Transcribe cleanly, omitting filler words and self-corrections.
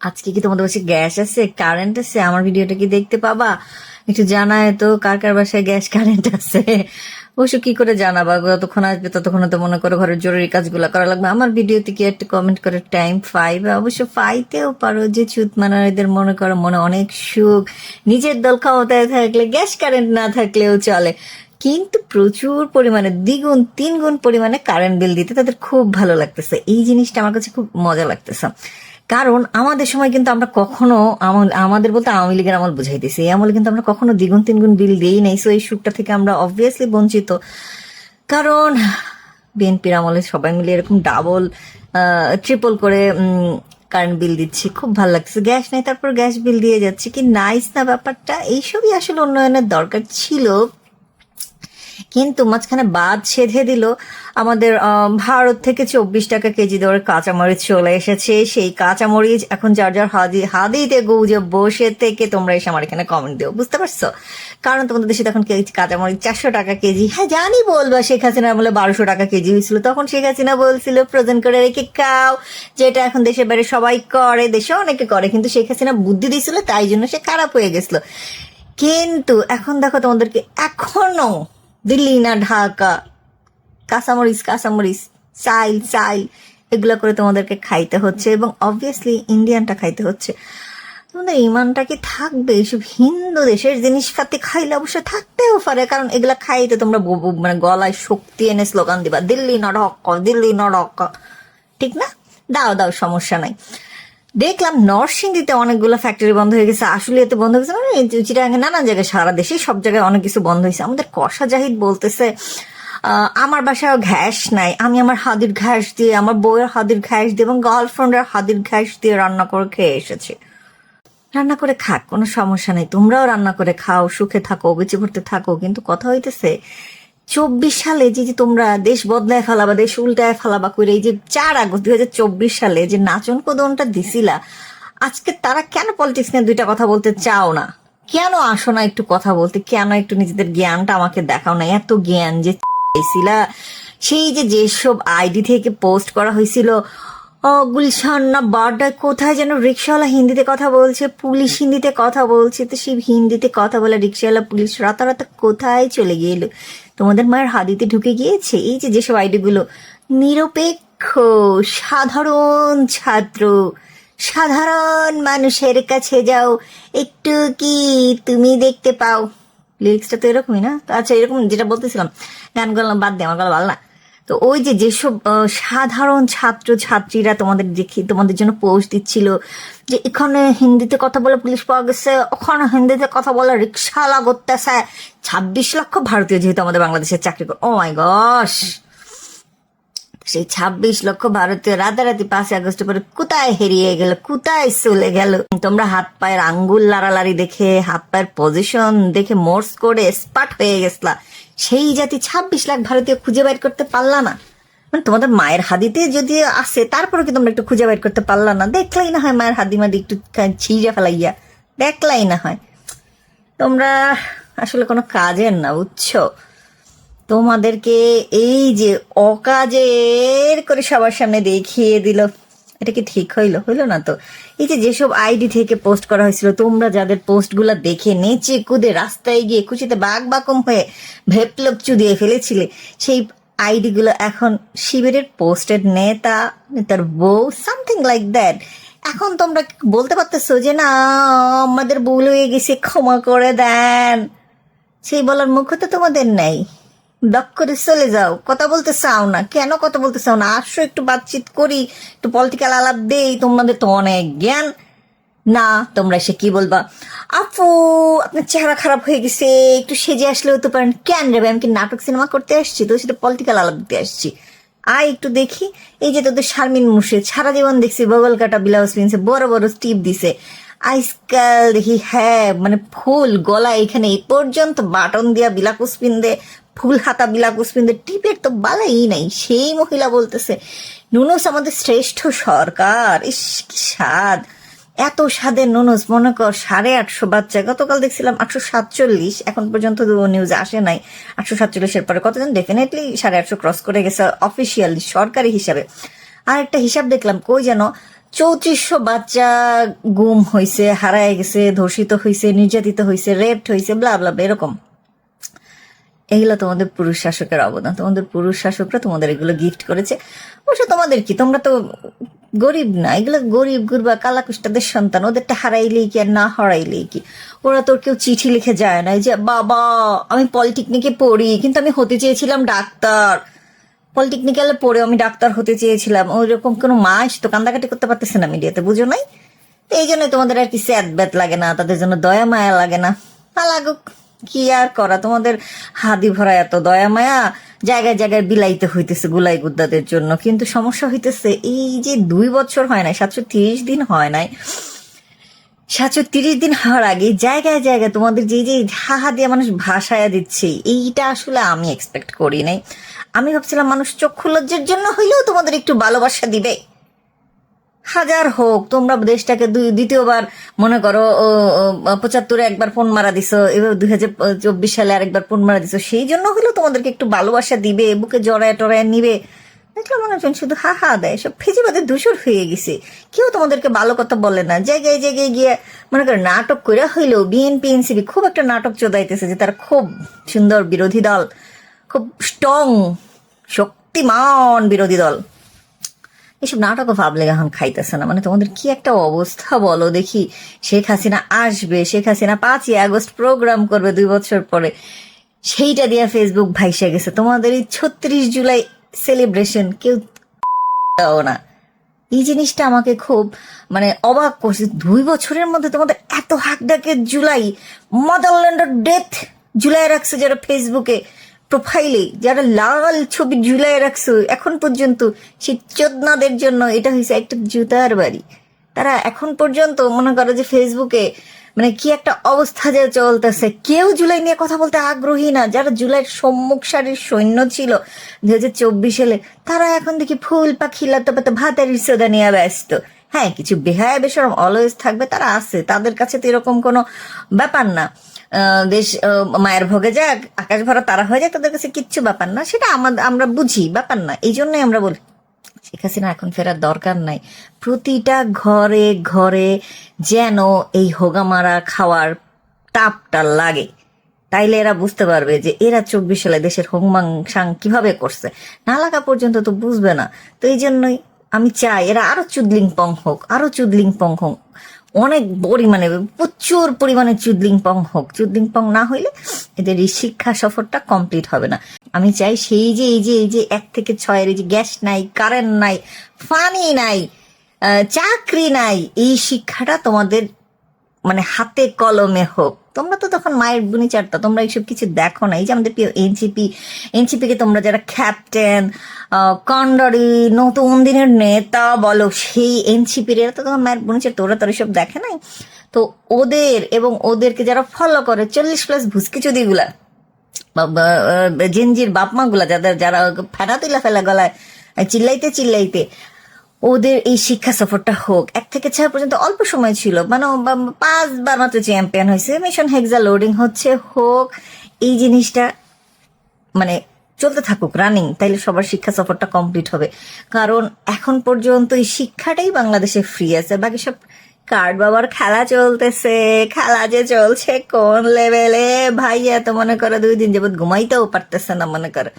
আজকে কি তোমাদের বাসায় গ্যাস আছে, কারেন্ট আছে? আমার ভিডিওটা কি দেখতে পাবা? একটু জানায় তো কার কার বাসায় গ্যাস কারেন্ট আছে। অবশ্য কি করে জানাবা, যতক্ষণ আসবে ততক্ষণ তো মনে করো ঘরের জরুরি কাজগুলো করা লাগবে। আমার ভিডিওতে কি একটা কমেন্ট করে টাইম পাইবে? অবশ্য পাইতেও পারো, যে চুত মানারীদের মনে করো মনে অনেক সুখ, নিজের দল ক্ষমতায় থাকলে গ্যাস কারেন্ট না থাকলেও চলে, কিন্তু প্রচুর পরিমাণে দ্বিগুণ তিনগুণ পরিমাণে কারেন্ট বিল দিতে তাদের খুব ভালো লাগতেছে। এই জিনিসটা আমার কাছে খুব মজা লাগতেছে। কারণ আমাদের সময় কিন্তু আমরা কখনো আমাদের বলতে আওয়ামী লীগের আমল বুঝাইতেছি, এই আমলে কিন্তু আমরা কখনো দ্বিগুণ তিনগুণ বিল দিই নাই। সো এই সুখটা থেকে আমরা অবভিয়াসলি বঞ্চিত। কারণ বিএনপির আমলে সবাই মিলে এরকম ডাবল ট্রিপল করে কারেন্ট বিল দিচ্ছি, খুব ভালো লাগছে। গ্যাস নেই তারপর গ্যাস বিল দিয়ে যাচ্ছে, কি নাইস না ব্যাপারটা? এইসবই আসলে উন্নয়নের দরকার ছিল। কিন্তু মাঝখানে বাদ সেধে দিল আমাদের ভারত থেকে 24 টাকা কেজি দরে কাঁচামরিচ চলে এসেছে। সেই কাঁচামরিচ এখন যার যার হাদিতে গুজে বসে থেকে তোমরা এসে আমার এখানে কমেন্ট দিও, বুঝতে পারছো? কারণ তোমাদের দেশে তখন কাঁচামরিচ 400 টাকা কেজি। হ্যাঁ জানি, বলবা শেখ হাসিনা বলে 1200 টাকা কেজি হয়েছিল, তখন শেখ হাসিনা বলছিল ফ্রোজেন করে রেখে খাও, যেটা এখন দেশের বাইরে সবাই করে, দেশে অনেকে করে, কিন্তু শেখ হাসিনা বুদ্ধি দিয়েছিল তাই জন্য সে খারাপ হয়ে গেছিল। কিন্তু এখন দেখো তোমাদেরকে এখনো দিল্লি না ঢাকা কাঁচামরিচ কাঁচামরিচ চাইল চাইল এগুলো করে তোমাদেরকে খাইতে হচ্ছে, এবং অবভিয়াসলি ইন্ডিয়ানটা খাইতে হচ্ছে। তোমাদের ইমানটা কি থাকবে? এসব হিন্দু দেশের জিনিসপাতি খাইলে অবশ্য থাকতেও পারে, কারণ এগুলা খাইতে তোমরা মানে গলায় শক্তি এনে স্লোগান দিবা, দিল্লি না ঢাকা, দিল্লি না ঢাকা, ঠিক না? দাও দাও, সমস্যা নাই। দেখলাম নরসিংদীতে অনেকগুলো ফ্যাক্টরি বন্ধ হয়ে গেছে, আসলে এতে বন্ধ হয়ে গেছে মানে চিটাগাঙে নানান জায়গায়, সারা দেশে সব জায়গায় অনেক কিছু বন্ধ হয়েছে। আমাদের কষা জাহিদ বলতেছে আমার বাসায় ঘ্যাস নাই, আমি আমার হাদির ঘ্যাস দিয়ে, আমার বউয়ের হাদির ঘ্যাস দিয়ে এবং গার্লফ্রেন্ডের হাদির ঘ্যাস দিয়ে রান্না করে খেয়ে এসেছে। রান্না করে খাক, কোনো সমস্যা নেই, তোমরাও রান্না করে খাও, সুখে থাকো, বেঁচে পড়তে থাকো। কিন্তু কথা হইতেছে 24 সালে যে তোমরা দেশ বদলায় ফেলাবা, দেশ উল্টায় ফেলাবা করে, এই যে 4 আগস্ট 2024 সালে যে নাচন কদনটা দিছিলা, আজকে তারা কেন পলিটিক্স নিয়ে দুইটা কথা বলতে চাও না? কেন আসো না একটু কথা বলতে? কেন একটু নিজেদের জ্ঞানটা আমাকে দেখাও না? এত জ্ঞান যে ছিলা, সেই যে যেসব আইডি থেকে পোস্ট করা হয়েছিল, গুলশান না বাড্ডায় কোথায় যেন রিক্সাওয়ালা হিন্দিতে কথা বলছে, পুলিশ হিন্দিতে কথা বলছে, তো সেই হিন্দিতে কথা বলা রিক্সাওয়ালা পুলিশ রাতারাত কোথায় চলে গেল? তোমাদের মায়ের হাদিতে ঢুকে গিয়েছে। এই যে যেসব আইডিগুলো নিরপেক্ষ সাধারণ ছাত্র, সাধারণ মানুষের কাছে যাও, একটু কি তুমি দেখতে পাও? লিরিক্সটা তো এরকমই না? আচ্ছা, এরকম যেটা বলতেছিলাম, গানগুলো বাদ দিয়ে, আমার গলা ভালো না। তো ওই যে যেসব সাধারণ ছাত্র ছাত্রীরা তোমাদের দেখি তোমাদের জন্য পোস্ট দিচ্ছিল যে এখানে হিন্দিতে কথা বলে পুলিশ পাওয়া গেছে, ওখানে হিন্দিতে কথা বলে রিক্সাওয়ালা করতেছে, 26 লক্ষ ভারতীয় যেহেতু আমাদের বাংলাদেশের চাকরি করে, ও মাই গস, সেই 26 লক্ষ ভারতীয় রাতারাতি 5 আগস্টের পরে কোথায় হারিয়ে গেল, কোথায় চলে গেল? তোমরা হাত পায়ের আঙ্গুল লাড়ালাড়ি দেখে, হাত পায়ের পজিশন দেখে মোর্স করে স্পাট হয়ে গেছলা, সেই জাতি 26 লাখ ভারতীয় খুঁজে বাইর করতে পারলা না? মানে তোমাদের মায়ের হাদিতে যদি আসে তারপরে কি তোমরা একটু খুঁজে বাইর করতে পারলা না? দেখলাই না হয় মায়ের হাদি মাদি একটু ছিঁড়ে ফেলাইয়া, দেখলাই না হয়। তোমরা আসলে কোনো কাজের না, বুঝছো? তোমাদেরকে এই যে অকাজের করে সবার সামনে দেখিয়ে দিল, এটা কি ঠিক হইলো? হইলো না তো। এই যে যেসব আইডি থেকে পোস্ট করা হয়েছিল, তোমরা যাদের পোস্টগুলা দেখে নেচে কুদে রাস্তায় গিয়ে খুশিতে বাঘ বাকম হয়ে ভেপলপ চুদিয়ে ফেলেছিলে, সেই আইডি গুলো এখন শিবিরের পোস্টেড নেতা, নেতার বউ, সামথিং লাইক দ্যাট। এখন তোমরা বলতে পারতেছো যে না আমাদের ভুল হয়ে গেছে, ক্ষমা করে দেন? সেই বলার মুখ তো তোমাদের নেই। ডক করে চলে যাও, কথা বলতে চাও না কেন? কথা বলতে চাও না? আসো একটু বাতচিত করি, একটু পলিটিক্যাল আলাপ দেই। তোমাদের তো অনেক জ্ঞান। না, তোমরা এসে কি বলবা? আপু আপনার চেহারা খারাপ হয়ে গেছে, একটু সেজে আসলে হতে পারেন। কেন রে ভাই, আমি কি নাটক সিনেমা করতে আসছি? তোর সাথে পলিটিক্যাল আলাপ দিতে আসছি। আয় একটু দেখি। এই যে তোদের শারমিন মুর্শিদ সারা জীবন দেখছি বগল কাটা ব্লাউজ পিনছে, বড় বড় স্টিপ দিছে, আজকাল দেখি হ্যাঁ মানে ফুল গলা এখানে এই পর্যন্ত বাটন দিয়া বিলাকুস পিন্দে, ফুল হাতা বিলাকুস পিন্দে, টিপের তো বালাই নাই। সেই মহিলা বলতেছে নুনুস আমাদের শ্রেষ্ঠ সরকার। ইস কি স্বাদ! এত স্বাদের নুনুস, মনে কর 850 বাচ্চা, গতকাল দেখছিলাম 847, এখন পর্যন্ত নিউজে আসে নাই 847-এর পরে কতজন, ডেফিনেটলি 850 ক্রস করে গেছে অফিসিয়ালি সরকারি হিসাবে। আর একটা হিসাব দেখলাম কই যেন 3400 বাচ্চা গুম হয়েছে, হারায় গেছে, ধর্ষিত হয়েছে, নির্যাতিত হয়েছে, রেপড হয়েছে, ব্লা ব্লা এরকম। এগুলো তোমাদের পুরুষ শাসকের অবদান। তোমাদের পুরুষ শাসকরা তোমাদের এগুলো গিফট করেছে। অবশ্য তোমাদের কি, তোমরা তো গরিব না, এগুলো গরিব গুরবা কালাকুষ্টাদের সন্তান, ওদেরটা হারাইলেই কি আর না হারাইলেই কি। ওরা তোর কেউ চিঠি লিখে যায় না যে বাবা আমি পলিটেকনিকে পড়ি কিন্তু আমি হতে চেয়েছিলাম ডাক্তার, পলিটেকনিক্যালে পড়ে আমি ডাক্তার হতে চেয়েছিলাম, ওইরকম কোনো মা তো কান্দাকাটি করতে পারতেছে না মিডিয়াতে, বুঝো নাই? তো এই জন্য তোমাদের আর কি স্যাদ ব্যাত লাগে না, তাদের জন্য দয়া মায়া লাগে না। লাগুক, কি আর করা, তোমাদের হাদি ভরা এত দয়া মায়া জায়গায় জায়গায় বিলাইতে হইতেছে গুলাই গুদ্দাদের জন্য। কিন্তু সমস্যা হইতেছে এই যে 2 বছর হয় নাই, 730 দিন হয় নাই, 730 দিন হওয়ার আগে জায়গায় জায়গায় তোমাদের যে যে হাহা দিয়ে মানুষ ভাসায়া দিচ্ছে, এইটা আসলে আমি এক্সপেক্ট করি নাই। আমি ভাবছিলাম মানুষ চক্ষু লজ্জার জন্য হইলেও তোমাদের একটু ভালোবাসা দিবে। হাজার হোক, তোমরা দেশটাকে দ্বিতীয়বার মনে করো 75-এ একবার ফোন মারা দিছো, এবার 2024 সালে আরেকবার ফোন মারা দিছো, সেই জন্য হলেও তোমাদেরকে একটু ভালোবাসা দিবে, বুকে জড়ায় টড়ায় নিবে। দেখলাম মানুষজন শুধু হা হা দেয়, সব ফেজিবাদে ধূসর হয়ে গেছে, কেউ তোমাদেরকে ভালো কথা বলে না। জায়গায় জায়গায় গিয়ে মনে করো নাটক করে হইলেও বিএনপি এনসিপি খুব একটা নাটক চোদাইতেছে যে তারা খুব সুন্দর বিরোধী দল, খুব স্ট্রং শক্তিমান বিরোধী দল। এসব নাটকও ভাবলে এখন খাইতেছে না। মানে তোমাদের কি একটা অবস্থা বলো দেখি। শেখ হাসিনা আসবে, শেখ হাসিনা 5ই আগস্ট প্রোগ্রাম করবে 2 বছর পরে, সেইটা দিয়ে ফেসবুক ভাইসে গেছে। তোমাদের এই 36 জুলাই সেলিব্রেশন কেউ দাও না। এই জিনিসটা আমাকে খুব মানে অবাক করছে। 2 বছরের মধ্যে তোমাদের এত হাক ডাকে জুলাই, মাদারল্যান্ড ডেথ জুলাই রাখছে যারা ফেসবুকে প্রোফাইলে, যারা লাল ছবি ঝুলাই রাখছো এখন পর্যন্ত, সেই চোদনাদের জন্য এটা হয়েছে একটা জুতার বাড়ি। তারা এখন পর্যন্ত মনে করো যে ফেসবুকে মানে কি একটা অবস্থা যে চলতেছে, কেউ জুলাই নিয়ে কথা বলতে আগ্রহী না। যারা জুলাইয়ের সম্মুখ সারির সৈন্য ছিল 2024 সালে, তারা এখন দেখি ফুল পাখি লতা পাতা ভাতারির সোদা নিয়ে ব্যস্ত। হ্যাঁ, কিছু বেহায়া বেশরম অলওয়েজ থাকবে, তারা আছে, তাদের কাছে তো এরকম কোনো ব্যাপার না। দেশ মায়ের ভোগে যাক, আকাশ ভরা তারা হয়ে যাক, তাদের কাছে কিচ্ছু ব্যাপার না, সেটা আমরা বুঝি, ব্যাপার না। এই জন্যই আমরা বলি শেখ হাসিনা এখন ফেরার দরকার নাই। প্রতিটা ঘরে ঘরে যেন এই হোগামারা খাওয়ার তাপটা লাগে, তাইলে এরা বুঝতে পারবে যে এরা 24 সালে দেশের হোংমাংসাং কিভাবে করছে। না লাগা পর্যন্ত তো বুঝবে না। তো এই জন্যই আমি চাই এরা আরো চুদলিং পং হোক, আরো চুদলিং পং হোক, অনেক পরিমাণে, প্রচুর পরিমাণে চুদলিং পং হোক। চুদলিং পং না হইলে এদের এই শিক্ষা সফরটা কমপ্লিট হবে না। আমি চাই সেই যে এই যে 1 থেকে 6-এর এই যে গ্যাস নাই, কারেন্ট নাই, পানি নাই, চাকরি নাই, এই শিক্ষাটা তোমাদের মানে হাতে কলমে হোক। তোমরা তো তখন মায়ের বুনি চারটা, তোমরা এইসব কিছু দেখো না। এই যে আমাদের এনসিপি কে তোমরা যারা ক্যাপ্টেন কন্ডারি নতুন দিনের নেতা বলো, সেই এনসিপির এরা তো তোমার মায়ের বুনি চারটা, ওরা তো এসব দেখে নাই। তো ওদের এবং ওদেরকে যারা ফলো করে 40+ ভুসকি চুদিগুলা, জেনজির বাপমা গুলা, যারা ফেনা তুলা ফেলা গলায় চিল্লাইতে চিল্লাইতে, ওদের এই শিক্ষা সফরটা হোক। 1 থেকে 6 পর্যন্ত অল্প সময় ছিল, মানে 5 বার মাত্র চ্যাম্পিয়ন হয়েছে, মিশন হেক্সা লোডিং হচ্ছে, হোক এই জিনিসটা মানে চলতে থাকুক রানিং, তাইলে সবার শিক্ষা সফরটা কমপ্লিট হবে। কারণ এখন পর্যন্ত এই শিক্ষাটাই বাংলাদেশে ফ্রি আছে, বাকি সব কার্ড বাবার খেলা চলতেছে। খেলা যে চলছে কোন লেভেলে ভাইয়া, তো মনে করো 2 দিন যাবত ঘুমাইতেও পারতেছে না, মনে করো